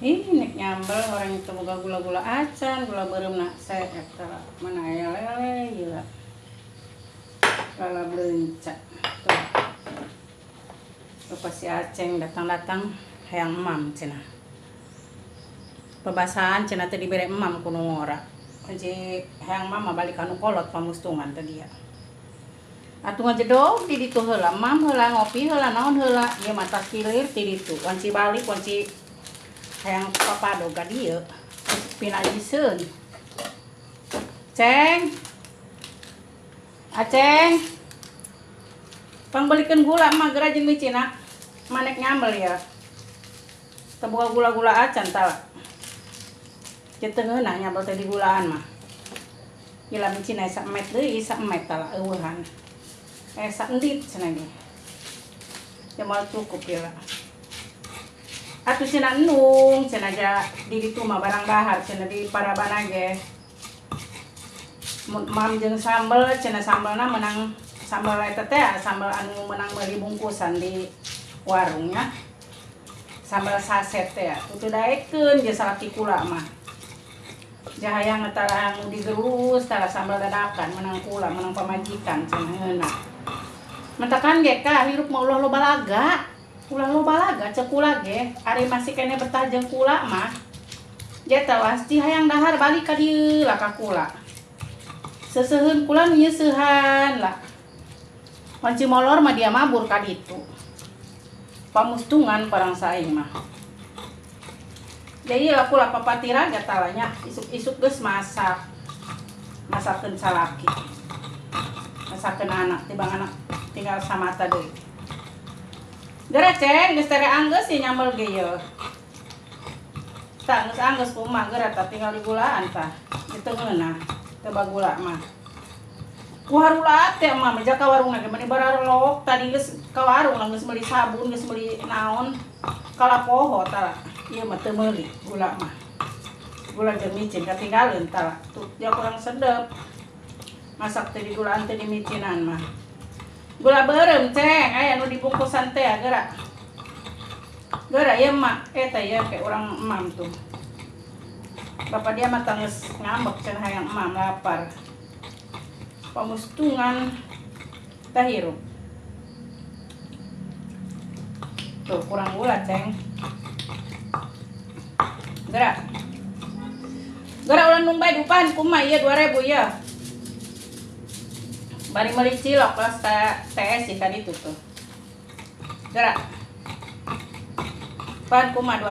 Nek nyambel orang itu boga gula-gula acan, gula beureum na saya eta mana aya lele ieu. Lala beunca. Tuh. Pas si Aceng datang-datang hayang emam cenah. Pebasaan cenah teh dibere emam kuno ngora. Kunci hayang mama balik anu kolot pamustungan tadi ya. Atuh ngajedog di ditu heula, mam heula ngopi heula naon heula, ieu mata kilir ti ditu. Kunci balik kunci hayang papado ka dieu. Pinajiseun. Ceng. Aceng. Pangbelikeun gula mah geura jeung micina. Manek nyambel ya. Teu boga gula-gula acan tah. Ceteungeunna nyambel teh di gulaan mah. Gila micina esa emet deui, esa emet tah eueuhan. Esa endit cenah ge. Ya moal cukup ya. Atuh cenah endung, cenah ja di ditu mah barang dahar cenah di parabana ge. Mun mam jeung sambel cenah sambelna menang sambal eta teh sambal anu menang meuli bungkusan di warungnya. Sambal saset teh kudu daekeun ge salaki kula mah. Jahayang tara anu digerus tara sambal dadakan menang kula menang pamajikan cenah heuna. Mentakan ge ka hirup mah ulah loba laga. Ulah loba laga ceuk kula ge ari masih kene betah jeung kula mah. Jeta pasti hayang dahar balik ka dieu lah ka kula. Seseuheun kula nyeusehan lah. Panci molor mah dia mabur ka ditu. Pamustungan parang saing mah. Jadi lah kula papatira gatalanya isuk-isuk geus masak. Masakeun salaki. Masakeun anak tibang anak tinggal samata deui. Geura Ceng geus tere anggeus si nyambel ge yeuh. Tah geus anggeus kumaha geura tah tinggal digulaan tah. Diteungeunna teu bagula mah. Ku harula teh mah meja ka warungna ge meni bararolok tadi geus ka warung geus meuli sabun geus meuli naon kalapoho tah. Ieu mah teu meuli gula mah. Gula jeung micin katinggalieun tah. Tuh dia kurang sedep. Masak teh di gulaan teh di micinan mah. Gula beureum Ceng, aya nu dibungkusan teh geura. Geura ieu mah eta ieu ke urang emam tuh. Bapak dia mah geus ngambek cenah hayang emam lapar. Pamustungan teh hirup. Tuh kurang gula Ceng. Geura. Geura ulah numbay dupan kumaha ieu 2000 ya. Bari meuli cilok kelas TS ka ditu tuh. Geura. Pan kumaha